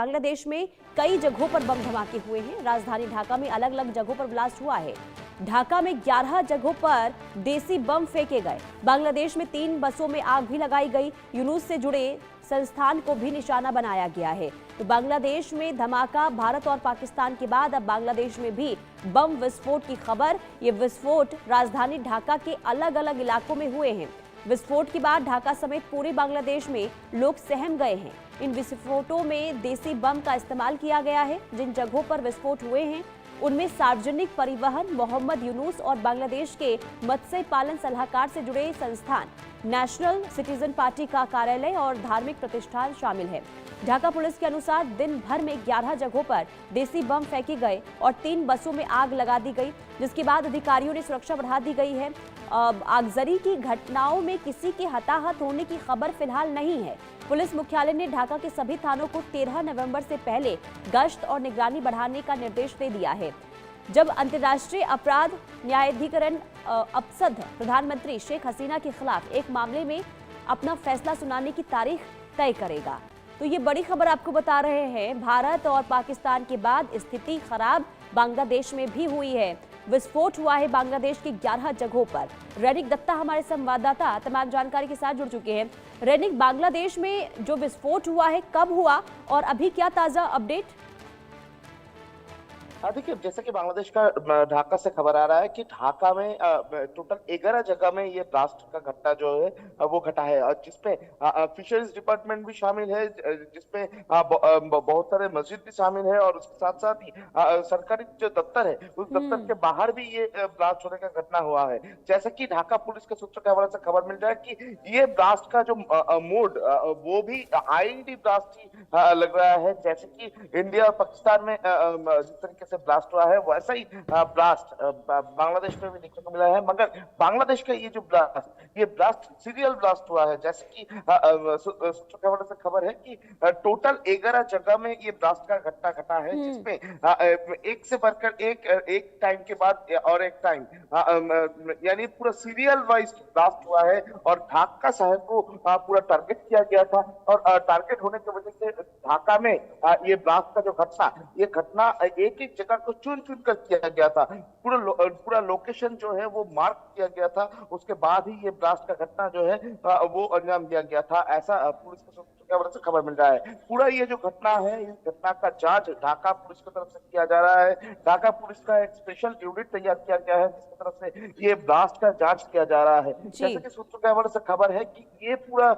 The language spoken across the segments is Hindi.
बांग्लादेश में कई जगहों पर बम धमाके हुए हैं। राजधानी ढाका में अलग अलग जगहों पर ब्लास्ट हुआ है। ढाका में 11 जगहों पर देसी बम फेंके गए। बांग्लादेश में 3 बसों में आग भी लगाई गई। यूनुस से जुड़े संस्थान को भी निशाना बनाया गया है। तो बांग्लादेश में धमाका, भारत और पाकिस्तान के बाद अब बांग्लादेश में भी बम विस्फोट की खबर। ये विस्फोट राजधानी ढाका के अलग अलग इलाकों में हुए हैं। विस्फोट के बाद ढाका समेत पूरे बांग्लादेश में लोग सहम गए हैं। इन विस्फोटों में देसी बम का इस्तेमाल किया गया है। जिन जगहों पर विस्फोट हुए हैं उनमें सार्वजनिक परिवहन, मोहम्मद यूनुस और बांग्लादेश के मत्स्य पालन सलाहकार से जुड़े संस्थान, नेशनल सिटीजन पार्टी का कार्यालय और धार्मिक प्रतिष्ठान शामिल है। ढाका पुलिस के अनुसार दिन भर में 11 जगहों पर देसी बम फेंके गए और 3 बसों में आग लगा दी गई, जिसके बाद अधिकारियों ने सुरक्षा बढ़ा दी गई है। आगजनी की घटनाओं में किसी के हताहत होने की खबर फिलहाल नहीं है। पुलिस मुख्यालय ने ढाका के सभी थानों को 13 नवंबर से पहले गश्त और निगरानी बढ़ाने का निर्देश दे दिया है। जब अंतर्राष्ट्रीय अपराध न्यायाधिकरण अपसद प्रधानमंत्री शेख हसीना के खिलाफ एक मामले में अपना फैसला सुनाने की तारीख तय करेगा। तो ये बड़ी खबर आपको बता रहे हैं। भारत और पाकिस्तान के बाद स्थिति खराब बांग्लादेश में भी हुई है। विस्फोट हुआ है बांग्लादेश की 11 जगहों पर। रैनिक दत्ता हमारे संवाददाता तमाम जानकारी के साथ जुड़ चुके हैं। रैनिक, बांग्लादेश में जो विस्फोट हुआ है कब हुआ और अभी क्या ताजा अपडेट? देखिए, जैसे कि बांग्लादेश का ढाका से खबर आ रहा है कि ढाका में टोटल 11 जगह में ये ब्लास्ट का घटना जो है वो घटा है, और जिसपे फिशरीज डिपार्टमेंट भी शामिल है, जिसपे बहुत सारे मस्जिद भी शामिल है, और उसके साथ साथ ही सरकारी जो दफ्तर है उस दफ्तर के बाहर भी ये ब्लास्ट होने का घटना हुआ है। जैसे कि ढाका पुलिस के सूत्रों के हवाले से खबर मिल रहा है कि ये ब्लास्ट का जो मोड वो भी आईईडी ब्लास्ट ही लग रहा है। जैसे कि इंडिया और पाकिस्तान में जिस तरीके से ब्लास्ट हुआ है वैसा ही ब्लास्ट बांग्लादेश में भी देखने को मिला है, मगर बांग्लादेश का ये ब्लास्ट सीरियल ब्लास्ट हुआ है। जैसे कि सूत्रों से खबर है कि टोटल 11 जगह में ये ब्लास्ट का घटना घटा है, जिसमें एक से बढ़कर एक टाइम के बाद और एक टाइम यानी पूरा सीरियल वाइज ब्लास्ट हुआ है, और ढाका शहर को पूरा टारगेट किया गया था, और टारगेट होने की वजह से ढाका में ये ब्लास्ट का जो घटना एक एक जगह को चुन चुन कर किया गया था। पूरा लोकेशन जो है वो मार्क किया गया था, उसके बाद ही ये ब्लास्ट का घटना जो है वो अंजाम दिया गया था, ऐसा पुलिस के से खबर मिल रहा है। पूरा ये जो घटना है, इस घटना का जांच ढाका पुलिस की तरफ से किया जा रहा है। ढाका पुलिस का एक स्पेशल यूनिट तैयार किया गया है, जिसकी तरफ से ये ब्लास्ट का जांच किया जा रहा है। जैसे कि सूत्रों के हवाले से खबर है कि ये पूरा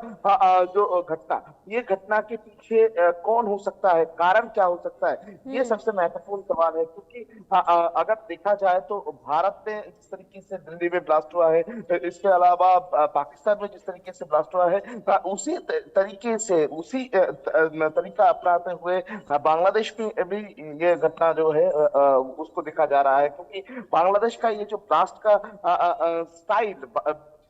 जो घटना के पीछे कौन हो सकता है, कारण क्या हो सकता है, ये सबसे महत्वपूर्ण सवाल है। क्योंकि अगर देखा जाए तो भारत में जिस तरीके से दिल्ली में ब्लास्ट हुआ है, इसके अलावा पाकिस्तान में जिस तरीके से ब्लास्ट हुआ है, उसी तरीके से उसी तरीका अपनाते हुए बांग्लादेश में भी ये घटना जो है उसको देखा जा रहा है। क्योंकि बांग्लादेश का ये जो ब्लास्ट का स्टाइल,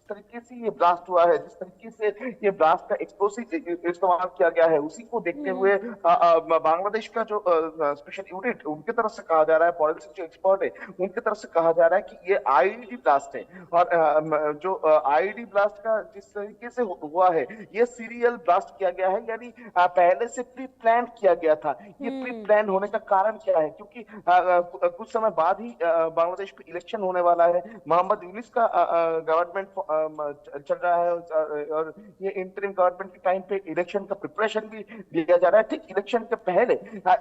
जिस तरीके से ये ब्लास्ट हुआ है, जिस तरीके से ये ब्लास्ट का एक्सप्लोसिव इस्तेमाल किया गया है, उसी को देखते हुए बांग्लादेश का जो स्पेशल यूनिट उनके तरफ से कहा जा रहा है, फॉरेंसिक जो एक्सपर्ट है उनके तरफ से कहा जा रहा है कि ये आईईडी ब्लास्ट है, और जो आईईडी ब्लास्ट का जिस तरीके से हुआ है ये सीरियल ब्लास्ट किया गया है, यानी पहले से प्री प्लान किया गया था। ये प्री प्लान होने का कारण क्या है? क्योंकि कुछ समय बाद ही बांग्लादेश में इलेक्शन होने वाला है। मोहम्मद यूनुस का गवर्नमेंट चल रहा है, और ये इंटरिम गवर्नमेंट के टाइम पे इलेक्शन का प्रिपरेशन भी दिया जा रहा है। ठीक इलेक्शन के पहले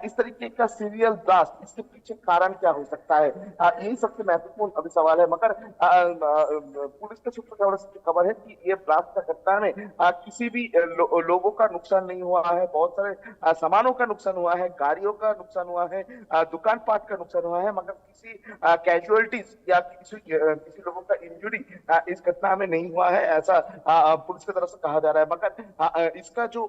इस तरीके का सीरियल ब्लास्ट, इसके पीछे कारण क्या हो सकता है, यही सबसे महत्वपूर्ण अभी सवाल है। मगर पुलिस के सूत्रों की ओर से खबर है कि ये ब्लास्ट का घटना में किसी भी लोगों का नुकसान नहीं हुआ है। बहुत सारे सामानों का नुकसान हुआ है, गाड़ियों का नुकसान हुआ है, दुकान पाट का नुकसान हुआ है, मगर किसी कैजुअलिटीज या किसी लोगों का इंजुरी इस घटना में नहीं हुआ है, ऐसा पुलिस की तरफ से कहा जा रहा है। मगर इसका जो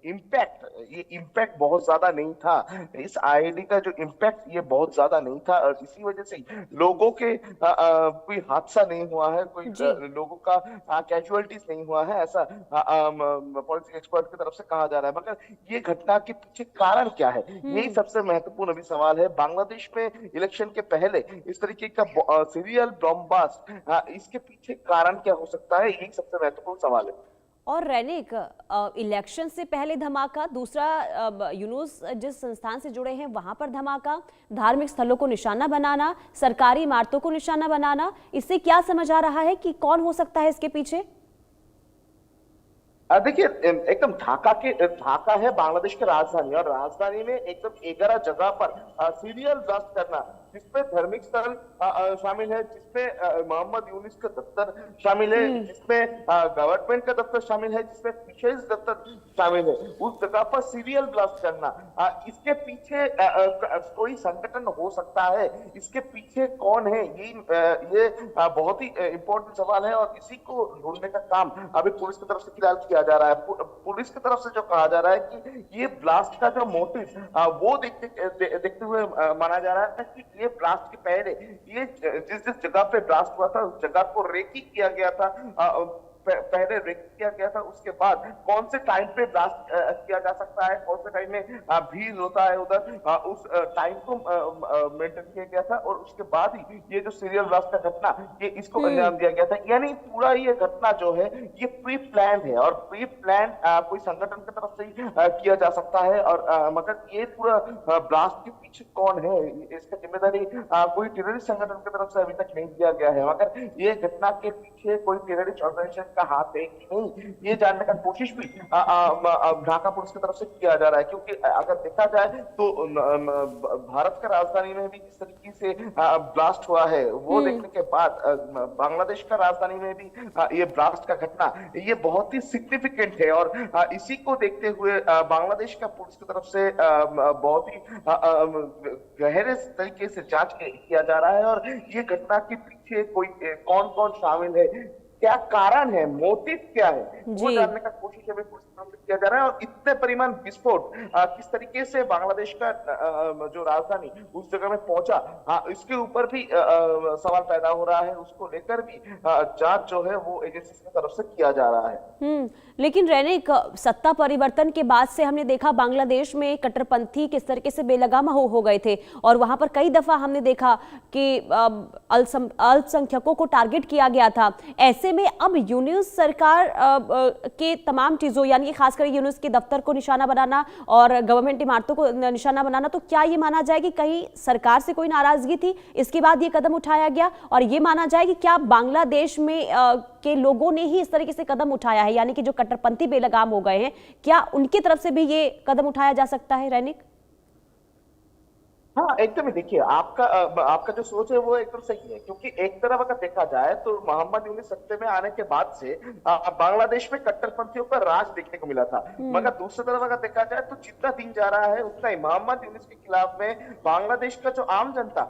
इम्पैक्ट बहुत ज्यादा नहीं था, इस आईडी का जो इम्पैक्ट ये बहुत ज्यादा नहीं था, और इसी वजह से लोगों के कोई हादसा नहीं हुआ है, कोई लोगों का कैजुअलिटीज नहीं हुआ है, ऐसा पॉलिटिकल एक्सपर्ट की तरफ से कहा जा रहा है। मगर ये घटना के पीछे कारण क्या है, यही सबसे महत्वपूर्ण अभी सवाल है। बांग्लादेश में इलेक्शन के पहले इस तरीके का सीरियल बॉम्बास्ट, इसके पीछे कारण क्या हो सकता है, यही सबसे महत्वपूर्ण सवाल है। और रैनिक, इलेक्शन से पहले धमाका, दूसरा यूनुस जिस संस्थान से जुड़े हैं वहां पर धमाका, धार्मिक स्थलों को निशाना बनाना, सरकारी इमारतों को निशाना बनाना, इससे क्या समझ आ रहा है कि कौन हो सकता है इसके पीछे? देखिए, एकदम ढाका है बांग्लादेश की राजधानी, और राजधानी में एकदम 11 जगह पर सीरियल ब्लास्ट करना, जिसपे धार्मिक स्थल शामिल है, जिसमें मोहम्मद यूनुस का दफ्तर शामिल है, जिसमें गवर्नमेंट का दफ्तर शामिल है, जिसमें फिशरीज दफ्तर शामिल है, उस जगह पर सीरियल ब्लास्ट करना, इसके पीछे कोई संगठन हो सकता है, इसके पीछे कौन है, ये बहुत ही इंपॉर्टेंट सवाल है, और इसी को ढूंढने का काम अभी पुलिस की तरफ से फिलहाल किया जा रहा है। पुलिस की तरफ से जो कहा जा रहा है कि ये ब्लास्ट का जो मोटिव वो देखते हुए माना जा रहा है कि ये ब्लास्ट के पहले ये जिस जिस जगह पे ब्लास्ट हुआ था उस जगह को रेकी किया गया था, पहले रेक किया गया था, उसके बाद कौन से टाइम पे ब्लास्ट किया जा सकता है, कौन से टाइम में भीड़ होता है उधर, उस टाइम को मेंटेन किया गया था, और उसके बाद ही ये जो सीरियल ब्लास्ट का घटना ये इसको अंजाम दिया गया था। यानी पूरा ये घटना जो है ये प्री प्लान है, और प्री प्लान कोई संगठन की तरफ से ही किया जा सकता है, और मगर ये पूरा ब्लास्ट के पीछे कौन है इसका जिम्मेदारी कोई टेररिस्ट संगठन की तरफ से अभी तक नहीं दिया गया है, मगर ये घटना के पीछे कोई टेररिस्ट ऑर्गेनाइजेशन का हाथ है कि नहीं, ये जानने का कोशिश भी ढाका पुलिस की तरफ से किया जा रहा है। क्योंकि अगर देखा जाए तो भारत का राजधानी में भी जिस तरीके से ब्लास्ट हुआ है वो देखने के बाद बांग्लादेश का राजधानी में भी ये ब्लास्ट का घटना ये बहुत ही सिग्निफिकेंट है, और इसी को देखते हुए बांग्लादेश का पुलिस की तरफ से बहुत ही गहरे तरीके से जांच किया जा रहा है, और ये घटना के पीछे कोई कौन कौन शामिल है, क्या कारण है, मोटिव क्या है, वो जानने का कोशिश अभी पुलिस की तरफ से किया जा रहा है। और इतने परिमाण विस्फोट किस तरीके से बांग्लादेश का जो राजधानी उस जगह में पहुंचा, इसके ऊपर भी सवाल पैदा हो रहा है, उसको लेकर भी जांच जो है वो एजेंसी की तरफ से किया जा रहा है। लेकिन रैनिक, सत्ता परिवर्तन के बाद से हमने देखा बांग्लादेश में कट्टरपंथी किस तरीके से बेलगाम हो गए थे, और वहां पर कई दफा हमने देखा कि अल्पसंख्यकों को टारगेट किया गया था। ऐसे में अब यूनुस सरकार के तमाम चीजों, यानी खासकर यूनुस के दफ्तर को निशाना बनाना और गवर्नमेंट इमारतों को निशाना बनाना, तो क्या ये माना जाए कि कहीं सरकार से कोई नाराजगी थी, इसके बाद ये कदम उठाया गया, और ये माना जाए कि क्या बांग्लादेश में के लोगों ने ही इस तरीके से कदम उठाया है, यानी कि जो कट्टरपंथी बेलगाम हो गए हैं, क्या उनकी तरफ से भी ये कदम उठाया जा सकता है रैनिक? हाँ, एकदम ही देखिए, आपका जो सोच है वो एकदम सही है, क्योंकि एक तरफ अगर देखा जाए तो मोहम्मद यूनुस सत्ते में आने के बाद से बांग्लादेश में कट्टरपंथियों का राज देखने को मिला था, मगर दूसरी तरफ अगर देखा जाए तो जितना दिन जा रहा है उतना ही मोहम्मद यूनुस के खिलाफ में बांग्लादेश का जो आम जनता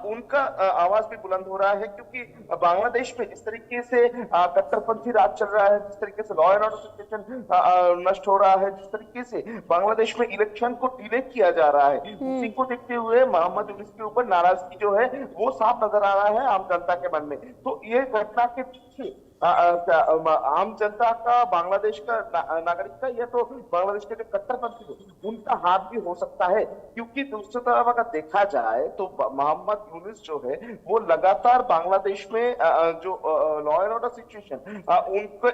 उनका आवाज भी बुलंद हो रहा है। क्योंकि बांग्लादेश में जिस तरीके से कट्टरपंथी राज चल रहा है, जिस तरीके से लॉ एंड ऑर्डर सिचुएशन नष्ट हो रहा है, जिस तरीके से बांग्लादेश में इलेक्शन को डिले किया जा रहा है, उसी को देखते हुए मोहम्मद यूनुस के ऊपर नाराजगी जो है वो साफ नजर आ रहा है आम जनता के मन में। तो ये घटना के पीछे आम जनता का, बांग्लादेश का नागरिक का, या तो बांग्लादेश के जो कट्टरपंथी थे उनका हाथ भी हो सकता है। क्योंकि दूसरी तरफ अगर देखा जाए तो मोहम्मद यूनुस जो है वो लगातार बांग्लादेश में जो लॉ एंड ऑर्डर सिचुएशन उनको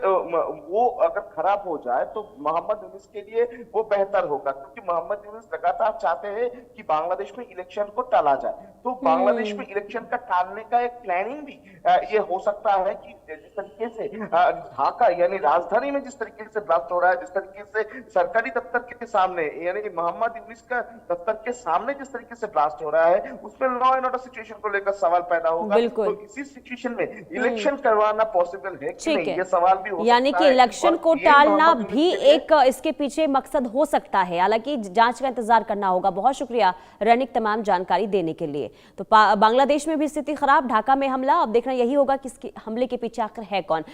वो अगर खराब हो जाए तो मोहम्मद यूनुस के लिए वो बेहतर होगा, क्योंकि मोहम्मद यूनुस लगातार चाहते हैं कि बांग्लादेश में इलेक्शन को टाला जाए। तो बांग्लादेश में इलेक्शन का टालने का एक प्लानिंग भी ये हो सकता है कि जिस तरीके से ढाका यानी राजधानी में जिस तरीके से ब्लास्ट हो रहा है, जिस तरीके से सरकारी दफ्तर के सामने यानी कि मोहम्मद यूनुस का दफ्तर के सामने जिस तरीके से ब्लास्ट हो रहा है, उसमें लॉ एंड ऑर्डर सिचुएशन को लेकर सवाल पैदा होगा। तो इसी सिचुएशन में इलेक्शन करवाना पॉसिबल है कि नहीं, ये सवाल भी हो सकता है। यानी कि इलेक्शन को टालना भी एक इसके पीछे मकसद हो सकता है, हालांकि जांच का इंतजार करना होगा। बहुत शुक्रिया रैनिक तमाम जानकारी देने के लिए। तो बांग्लादेश में भी स्थिति खराब, ढाका में हमला, अब देखना यही होगा कि इसके हमले के पीछे आखिर है कौन।